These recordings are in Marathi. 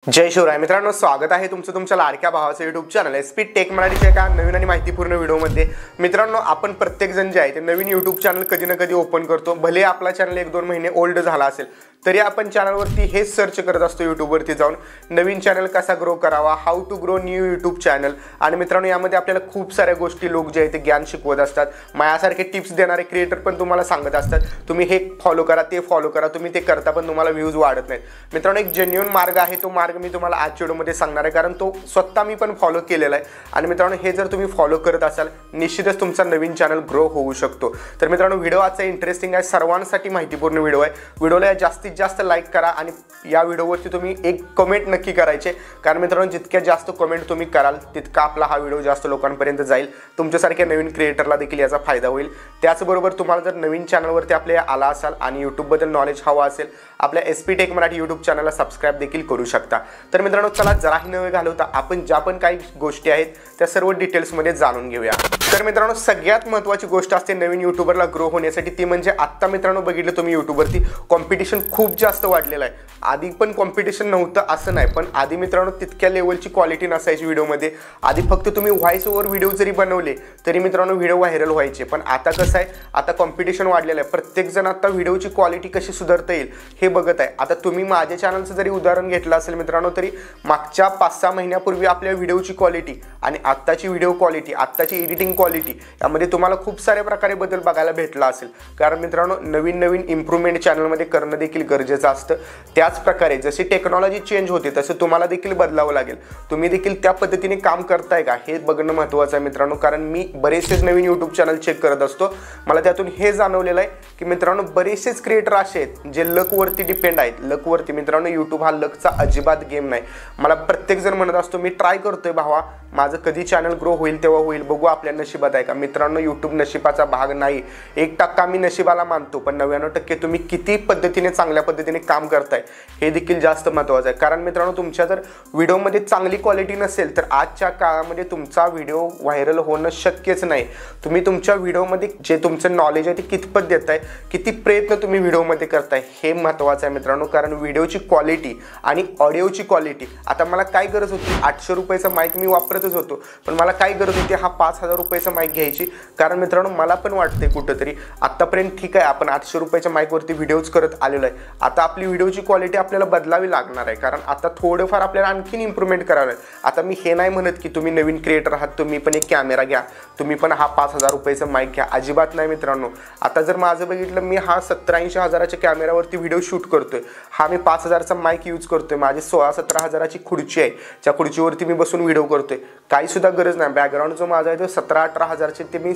जय शिवराय मित्रांनो, स्वागत आहे तुमचं तुमच्या लाडक्या भावाचं यूट्यूब चॅनल एसपी टेक मराठीच्या एका नवीन आणि माहितीपूर्ण व्हिडिओमध्ये। मित्रांनो, आपण प्रत्येक जण जे आहे ते नवीन यूट्यूब चॅनल कधी ना कधी ओपन करतो। भले आपला चॅनल 1-2 महिने ओल्ड झाला असेल तरी आपण चॅनलवरती हेच सर्च करत असतो यूट्यूबवरती जाऊन नवीन चॅनल कसा ग्रो करावा, how to grow new YouTube channel. आणि मित्रांनो, यामध्ये आपल्याला खूप साऱ्या गोष्टी लोक जे आहे ते ज्ञान शिकवत असतात। माझ्यासारखे टिप्स देणारे क्रिएटर पण तुम्हाला सांगत असतात तुम्ही हे फॉलो करा, ते फॉलो करा। तुम्ही ते करता पण तुम्हाला व्ह्यूज वाढत नाहीत। मित्रांनो, एक जेन्युइन मार्ग आहे, तो मार्ग मी तुम्हाला आजच्या व्हिडिओमध्ये सांगणार आहे, कारण तो स्वतः मी पण फॉलो केलेला आहे। आणि मित्रांनो, हे जर तुम्ही फॉलो करत असाल निश्चितच तुमचा नवीन चॅनल ग्रो होऊ शकतो। तर मित्रांनो, व्हिडिओ आजचा इंटरेस्टिंग आहे, सर्वांसाठी माहितीपूर्ण व्हिडिओ आहे। व्हिडिओला जास्तीत जास्त लाईक करा आणि या व्हिडिओवरती तुम्ही एक कमेंट नक्की करायचे, कारण मित्रांनो जितक्या जास्त कमेंट तुम्ही कराल तितका आपला हा व्हिडिओ जास्त लोकांपर्यंत जाईल। तुमच्यासारख्या नवीन क्रिएटरला देखील याचा फायदा होईल। त्याचबरोबर तुम्हाला जर नवीन चॅनलवरती आपल्या आला असाल आणि यूट्यूबबद्दल नॉलेज हवा असेल, आपल्या एसपी टेक मराठी यूट्यूब चॅनलला सबस्क्राईब देखील करू शकता। तर मित्रांनो, चला जराही न घालवता आपण ज्या पण काही गोष्टी आहेत त्या सर्व डिटेल्समध्ये जाणून घेऊया। तर मित्रांनो, सगळ्यात महत्त्वाची गोष्ट असते नवीन यूट्यूबरला ग्रो होण्यासाठी, ती म्हणजे आत्ता मित्रांनो बघितलं तुम्ही यूट्यूबवरती कॉम्पिटिशन खूप जास्त वाढलेलं आहे। आधी पण कॉम्पिटिशन नव्हतं असं नाही, पण आधी मित्रांनो तितक्या लेवलची क्वालिटी नसायची व्हिडिओमध्ये। आधी फक्त तुम्ही व्हॉइस ओव्हर व्हिडिओ जरी बनवले तरी मित्रांनो व्हिडिओ व्हायरल व्हायचे। पण आता कसं आहे, आता कॉम्पिटिशन वाढलेलं आहे। प्रत्येक जण आता व्हिडिओची क्वालिटी कशी सुधारता येईल हे बघत आहे। आता तुम्ही माझ्या चॅनलचं जरी उदाहरण घेतलं असेल मित्रांनो, तरी मागच्या 5-6 महिन्यापूर्वी आपल्या व्हिडिओची क्वालिटी आणि आत्ताची व्हिडिओ क्वालिटी, आत्ताची एडिटिंग क्वालिटी यामध्ये तुम्हाला खूप साऱ्या प्रकारे बदल बघायला भेटला असेल। कारण मित्रांनो, नवीन इम्प्रूव्हमेंट चॅनलमध्ये करणं देखील गरजेचं असतं। त्याच प्रकारे जशी टेक्नॉलॉजी चेंज होते तसं तुम्हाला देखील बदलावं लागेल। तुम्ही देखील त्या पद्धतीने काम करताय का हे बघणं महत्त्वाचं आहे मित्रांनो। कारण मी बरेचसे नवीन यूट्यूब चॅनल चेक करत असतो, मला त्यातून हे जाणवलेलं आहे की मित्रांनो बरेचसेच क्रिएटर असे आहेत जे लकवरती डिपेंड आहेत। लकवरती मित्रांनो, यूट्यूब हा लकचा अजिबात गेम नाही। मला प्रत्येक जण म्हणत असतो मी ट्राय करतोय भावा, माझं कधी चॅनल ग्रो होईल तेव्हा होईल, बघू आपल्या नशिबात आहे का। मित्रांनो, यूट्यूब नशिबाचा भाग नाही। 1% मी नशिबाला मानतो, पण 99% तुम्ही किती पद्धतीने चांगल्या पद्धतीने काम करताय हे देखील जास्त महत्त्वाचं आहे। कारण मित्रांनो, तुमच्या जर व्हिडिओमध्ये चांगली क्वालिटी नसेल तर आजच्या काळामध्ये तुमचा व्हिडिओ व्हायरल होणं शक्यच नाही। तुम्ही तुमच्या व्हिडिओमध्ये जे तुमचं नॉलेज आहे ते कितपत देताय, किती प्रयत्न तुम्ही व्हिडिओमध्ये करताय हे महत्त्वाचं आहे मित्रांनो। कारण व्हिडिओची क्वालिटी आणि ऑडिओची क्वालिटी, आता मला काय गरज होती 800 रुपयाचा माईक मी वापरतच होतो, पण मला काय गरज होती हा 5000 रुपयाचा माईक घ्यायची। कारण मित्रांनो, मला पण वाटते कुठंतरी आत्तापर्यंत ठीक आहे आपण 800 रुपयाच्या माईकवरती व्हिडिओज करत आलेलो आहे, आता आपली व्हिडिओची क्वालिटी आपल्याला बदलावी लागणार आहे। कारण आता थोडंफार आपल्याला आणखीन इम्प्रूव्हमेंट करावं आहे। आता मी हे नाही म्हणत की तुम्ही नवीन क्रिएटर आहात तुम्ही पण एक कॅमेरा घ्या, तुम्ही पण हा 5000 रुपयाचा माईक घ्या, अजिबात नाही मित्रांनो। आता जर माझं बघितलं, मी हा 70-80 हजाराच्या कॅमेरावरती व्हिडिओ शूट करतोय, हा मी 5000चा माईक यूज करतोय, माझी 16-17 हजाराची खुर्ची आहे, त्या खुर्चीवरती मी बसून व्हिडिओ करतोय, काही सुद्धा गरज नाही। बॅकग्राऊंड जो माझा आहे तो 17-18 हजारचे ते मी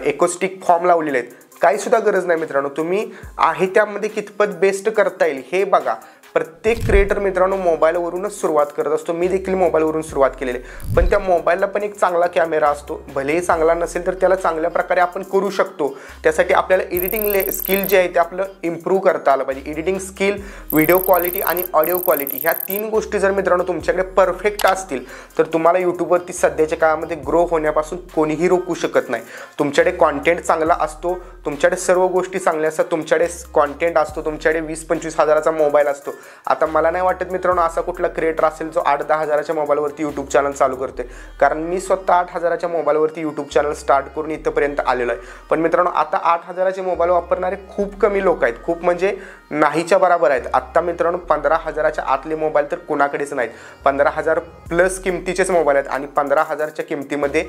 एकॉस्टिक फॉर्म लावलेले आहेत, काही सुद्धा गरज नाही मित्रांनो। तुम्ही आहे त्यामध्ये कितपत बेस्ट करता येईल हे बघा। प्रत्येक क्रिएटर मित्रांनो मोबाईलवरूनच सुरुवात करत असतो, मी देखील मोबाईलवरून सुरुवात केलेली आहे। पण त्या मोबाईलला पण एक चांगला कॅमेरा असतो, भलेही चांगला नसेल तर त्याला चांगल्या प्रकारे आपण करू शकतो। त्यासाठी आपल्याला एडिटिंग स्किल जे आहे ते आपलं इम्प्रूव्ह करता आलं पाहिजे। एडिटिंग स्किल, व्हिडिओ क्वालिटी आणि ऑडिओ क्वालिटी ह्या 3 गोष्टी जर मित्रांनो तुमच्याकडे परफेक्ट असतील तर तुम्हाला यूट्यूबवरती सध्याच्या काळामध्ये ग्रो होण्यापासून कोणीही रोखू शकत नाही। तुमच्याकडे कॉन्टेंट चांगला असतो, तुमच्याकडे सर्व गोष्टी चांगल्या असतात, तुमच्याकडे कॉन्टेंट असतो, तुमच्याकडे 20-25 हजाराचा मोबाईल असतो। आता मला नाही वाटत मित्रांनो असा कुठला क्रिएटर असेल जो 8-10 हजाराच्या मोबाईलवरती यूट्यूब चॅनल चालू करते, कारण मी स्वतः 8 हजाराच्या मोबाईलवरती यूट्यूब चॅनल स्टार्ट करून इथपर्यंत आलेलो आहे। पण मित्रांनो, आता 8 हजाराचे मोबाईल वापरणारे खूप कमी लोक आहेत, खूप म्हणजे नाहीच्या बरोबर आहेत। आत्ता मित्रांनो 15 हजाराच्या आतले मोबाईल तर कुणाकडेच नाहीत, 15,000 प्लस किमतीचेच मोबाईल आहेत आणि 15,000च्या किमतीमध्ये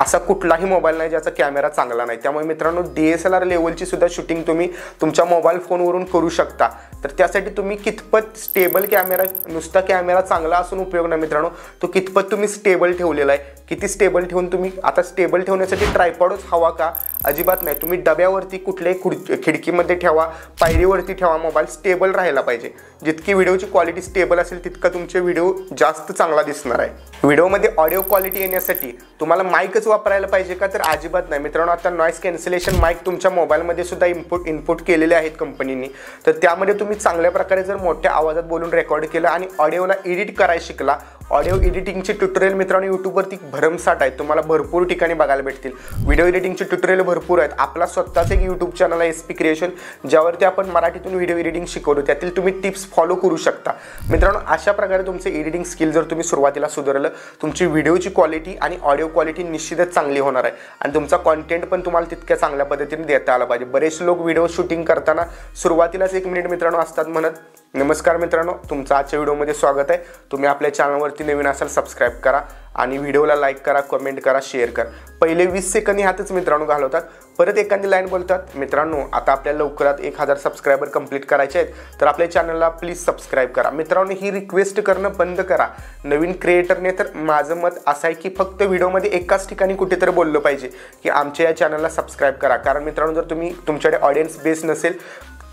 असा कुठलाही मोबाईल नाही ज्याचा कॅमेरा चांगला नाही। त्यामुळे मित्रांनो DSLR लेवलची सुद्धा शूटिंग तुम्ही तुमच्या मोबाईल फोनवरून करू शकता। तर त्यासाठी तुम्ही कितपत स्टेबल कॅमेरा, नुसता कॅमेरा चांगला असून उपयोग नाही मित्रांनो, तो कितपत तुम्ही स्टेबल ठेवलेला आहे, किती स्टेबल ठेवून तुम्ही आता स्टेबल ठेवण्यासाठी ट्रायपॉडच हवा का, अजिबात नाही। तुम्ही डब्यावरती कुठल्याही खिडकीमध्ये ठेवा, पायरीवरती ठेवा, मोबाईल स्टेबल राहायला पाहिजे। जितकी व्हिडिओची क्वालिटी स्टेबल असेल तितका तुमचे व्हिडिओ जास्त चांगला दिसणार आहे। व्हिडिओमध्ये ऑडिओ क्वालिटी येण्यासाठी तुम्हाला माईकच वापरायला पाहिजे का, तर अजिबात नाही मित्रांनो। आता नॉईस कॅन्सलेशन माईक तुमच्या मोबाईलमध्ये सुद्धा इनपुट केलेले आहेत कंपनीने, तर त्यामध्ये तुम्ही चांगल्या प्रकारे जर मोठ्या आवाजात बोलून रेकॉर्ड केलं आणि ऑडिओला एडिट करायला शिकला, ऑडिओ एडिटिंगचे ट्युटोरियल मित्रांनो यूट्यूबवरती भरमसाठ आहेत, तुम्हाला भरपूर ठिकाणी बघायला भेटतील। व्हिडिओ एडिटिंगचे ट्युटोरियल भरपूर आहेत। आपला स्वतःच एक यूट्यूब चॅनल आहे SP क्रिएशन, ज्यावरती आपण मराठीतून व्हिडिओ एडिटिंग शिकवतो, त्यातील तुम्ही टिप्स फॉलो करू शकता। मित्रांनो अशा प्रकारे तुमचे एडिटिंग स्किल जर तुम्ही सुरुवातीला सुधारलं, तुमची व्हिडिओची क्वालिटी आणि ऑडिओ क्वालिटी निश्चितच चांगली होणार आहे आणि तुमचा कंटेंट पण तुम्हाला तितक्या चांगल्या पद्धतीने देता आला पाहिजे। बरेच लोक व्हिडिओ शूटिंग करताना सुरुवातीलाच 1 मिनिट मित्रांनो असतात म्हणत, नमस्कार मित्रांनो, तुमचं आजच्या व्हिडिओमध्ये स्वागत आहे। तुम्ही आपल्या चॅनलवरती नवीन असाल सबस्क्राइब करा आणि व्हिडिओला लाईक करा, कमेंट करा, शेअर करा। पहिले 20 सेकंद ह्यातच मित्रांनो घालवतात, परत एखादी लाईन बोलतात, मित्रांनो आता आपल्याला लवकरात 1000 सबस्क्रायबर कंप्लीट करायचे आहेत, तर आपल्या चॅनलला प्लीज सबस्क्राइब करा। मित्रांनो ही रिक्वेस्ट करणं बंद करा नवीन क्रिएटरने। तर माझं मत असं आहे की फक्त व्हिडिओमध्ये एकाच ठिकाणी कुठेतरी बोललं पाहिजे की आमच्या या चॅनलला सबस्क्राइब करा। कारण मित्रांनो जर तुमच्याकडे ऑडियन्स बेस नसेल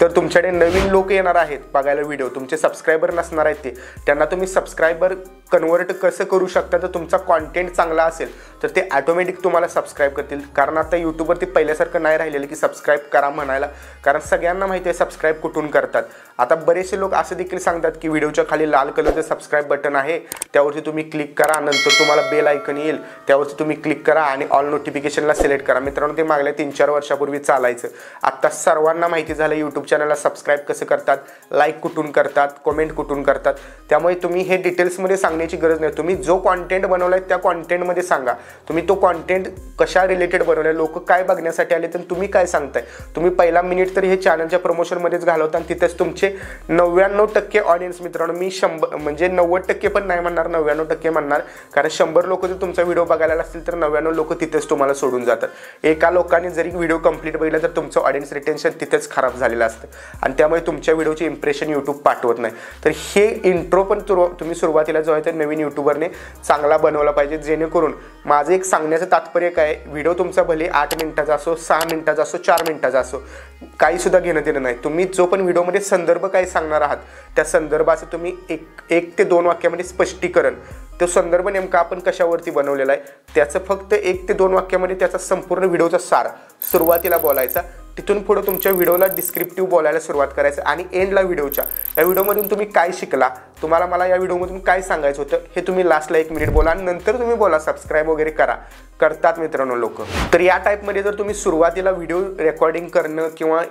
तर तुमच्याकडे नवीन लोक येणार आहेत बघायला व्हिडिओ, तुमचे सबस्क्रायबर नसणार आहेत, त्यांना तुम्ही सबस्क्रायबर कन्वर्ट कसं करू शकता? तर तुमचा कंटेंट चांगला असेल तर ते ऑटोमॅटिक तुम्हाला सबस्क्राइब करतील। कारण आता यूट्यूबवरती पहिल्यासारखं नाही राहिलेलं की सबस्क्राइब करा म्हणायला, कारण सगळ्यांना माहिती आहे सबस्क्राइब कुठून करतात। आता बरेचसे लोक असं देखील सांगतात की व्हिडिओच्या खाली लाल कलरचं सबस्क्राइब बटन आहे, त्यावरती तुम्ही क्लिक करा, नंतर तुम्हाला बेल आयकन येईल, त्यावरती तुम्ही क्लिक करा आणि ऑल नोटिफिकेशनला सिलेक्ट करा। मित्रांनो ते मागल्या 3-4 वर्षापूर्वी चालायचं, आता सर्वांना माहिती झालं यूट्यूब चॅनलला सबस्क्राइब कसं करतात, लाईक कुठून करतात, कमेंट कुठून करतात। त्यामुळे तुम्ही हे डिटेल्समध्ये सांगण्याची गरज नाही, तुम्ही जो कंटेंट बनवलाय त्या कंटेंटमध्ये सांगा। तुम्ही तो कंटेंट कशा रिलेटेड बनवलाय, लोक काय बघण्यासाठी आले, तर तुम्ही काय सांगताय। तुम्ही पहिला मिनिट तरी हे चॅनलच्या प्रमोशनमध्येच घालवता आणि तिथेच तुमचे 99% ऑडियन्स मित्रांनो, मी 100 म्हणजे 90% पण नाही म्हणणार, 99% म्हणणार, कारण 100 लोक जर तुमचा व्हिडिओ बघायला असतील तर 99 लोक तिथेच तुम्हाला सोडून जातात। एका लोकांनी जरी व्हिडिओ कंप्लीट बघितला तर तुमचं ऑडियन्स रिटेन्शन तिथेच खराब झालेलं असतं आणि त्यामुळे तुमच्या व्हिडिओचे इम्प्रेशन यूट्यूब पाठवत नाही। तर हे इंट्रो पण तुम्ही सुरुवातीला जो आहे ते नवीन यूट्यूबरने चांगला बनवला पाहिजे, जेणेकरून माझं एक सांगण्याचं तात्पर्य काय, व्हिडिओ तुमचा भले 8 मिनिटाचा असो, 6 मिनिटाचा असो, 4 मिनिटाचा असो, काही सुद्धा घेणं देणं नाही। तुम्ही जो पण व्हिडिओमध्ये संदर्भ काय सांगणार आहात त्या संदर्भाचं तुम्ही एक ते 2 वाक्यामध्ये स्पष्टीकरण, तो संदर्भ नेमका आपण कशावरती बनवलेला आहे त्याचं फक्त 1 ते 2 वाक्यामध्ये त्याचा संपूर्ण व्हिडिओचा सार सुरुवातीला बोलायचा। तिथून पुढे तुमच्या व्हिडिओला डिस्क्रिप्टिव्ह बोलायला सुरुवात करायचं आणि एंडला व्हिडिओच्या या व्हिडिओमधून तुम्ही काय शिकला, तुम्हाला मला या व्हिडिओमधून काय सांगायचं होतं हे तुम्ही लास्टला 1 मिनिट बोला आणि नंतर तुम्ही बोला सबस्क्राइब वगैरे करतात मित्रांनो लोक। तर या टाईपमध्ये जर तुम्ही सुरुवातीला व्हिडिओ रेकॉर्डिंग करणं किंवा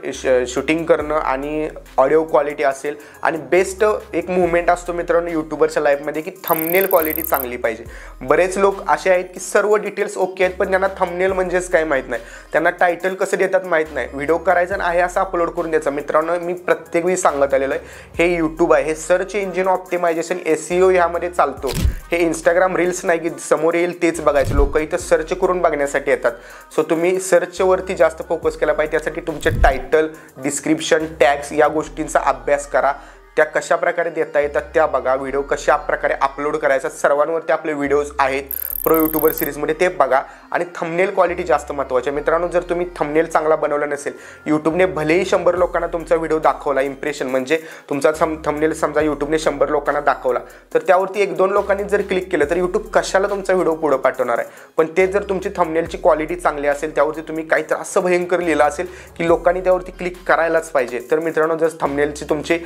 शूटिंग करणं आणि ऑडिओ क्वालिटी असेल आणि बेस्ट एक मुवमेंट असतो मित्रांनो यूट्यूबरच्या लाईफमध्ये की थंबनेल क्वालिटी चांगली पाहिजे। बरेच लोक असे आहेत की सर्व डिटेल्स ओके आहेत पण त्यांना थंबनेल म्हणजेच काय माहीत नाही, त्यांना टायटल कसं देतात माहीत नाही, व्हिडिओ करायचा आहे असं अपलोड करून द्यायचं। मित्रांनो मी प्रत्येक वेळी सांगत आलेलं आहे हे यूट्यूब आहे, हे सर्च इंजिन ऑप्टिमायझेशन SEO यामध्ये चालतो। हे इंस्टाग्राम रील्स नाही की समोर येईल तेच बघायचं, लोक इथं सर्च करून बघण्यासाठी येतात। सो तुम्ही सर्चवरती जास्त फोकस केला पाहिजे, त्यासाठी तुमचे टायटल, डिस्क्रिप्शन, टॅग्स या गोष्टींचा अभ्यास करा, त्या कशा प्रकारे देता येतात त्या बघा, व्हिडिओ कशा प्रकारे अपलोड करायचा सर्वांवरती आपले व्हिडिओज आहेत प्रो यूट्यूबर सिरीजमध्ये ते बघा आणि थंबनेल क्वालिटी जास्त महत्त्वाची आहे। मित्रांनो जर तुम्ही थंबनेल चांगला बनवला नसेल, यूट्यूबने भलेही 100 लोकांना तुमचा व्हिडिओ दाखवला, इम्प्रेशन म्हणजे तुमचा थंबनेल समजा यूट्यूबने 100 लोकांना दाखवला तर त्यावरती 1-2 लोकांनी जर क्लिक केलं तर यूट्यूब कशाला तुमचा व्हिडिओ पुढे पाठवणार आहे। पण ते जर तुमची थंबनेलची क्वालिटी चांगली असेल, त्यावरती तुम्ही काही तर असं भयंकर लिहिलं असेल की लोकांनी त्यावरती क्लिक करायलाच पाहिजे, तर मित्रांनो जर थंबनेलची तुमची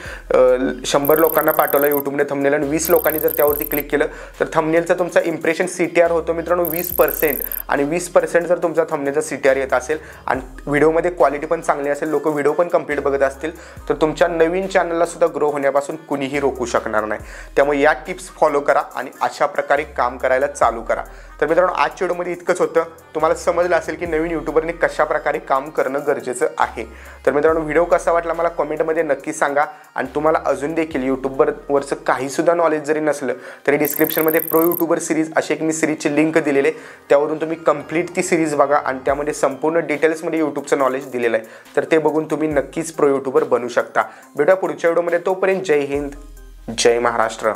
100 लोकांना पाठवला यूट्यूबने थंबनेल आणि 20 लोकांनी जर त्यावरती क्लिक केलं तर थंबनेलचा तुमचा इम्प्रेशन CTR होतो मित्रांनो 20% आणि 20% जर तुमचा थंबनेलचा CTR येत असेल आणि व्हिडिओमध्ये क्वालिटी पण चांगली असेल, लोक व्हिडिओ पण कंप्लीट बघत असतील, तर तुमच्या नवीन चॅनलला सुद्धा ग्रो होण्यापासून कुणीही रोखू शकणार नाही। त्यामुळे या टिप्स फॉलो करा आणि अशा प्रकारे काम करायला चालू करा। तर मित्रांनो आजच्या व्हिडिओमध्ये इतकंच होतं, तुम्हाला समजलं असेल की नवीन यूट्यूबरने कशा प्रकारे काम करणं गरजेचं आहे। तर मित्रांनो व्हिडिओ कसा वाटला मला कमेंटमध्ये नक्की सांगा आणि तुम्हाला अजून देखील यूट्यूबवरचं काहीसुद्धा नॉलेज जरी नसलं तरी डिस्क्रिप्शनमध्ये प्रो यूट्यूबर सिरीज अशी एक मी सिरीजची लिंक दिलेली आहे, त्यावरून तुम्ही कंप्लीट ती सिरीज बघा आणि त्यामध्ये संपूर्ण डिटेल्समध्ये यूट्यूबचं नॉलेज दिलेलं आहे, तर ते बघून तुम्ही नक्कीच प्रो यूट्यूबर बनू शकता। भेटूया पुढच्या व्हिडिओमध्ये, तोपर्यंत जय हिंद, जय महाराष्ट्र।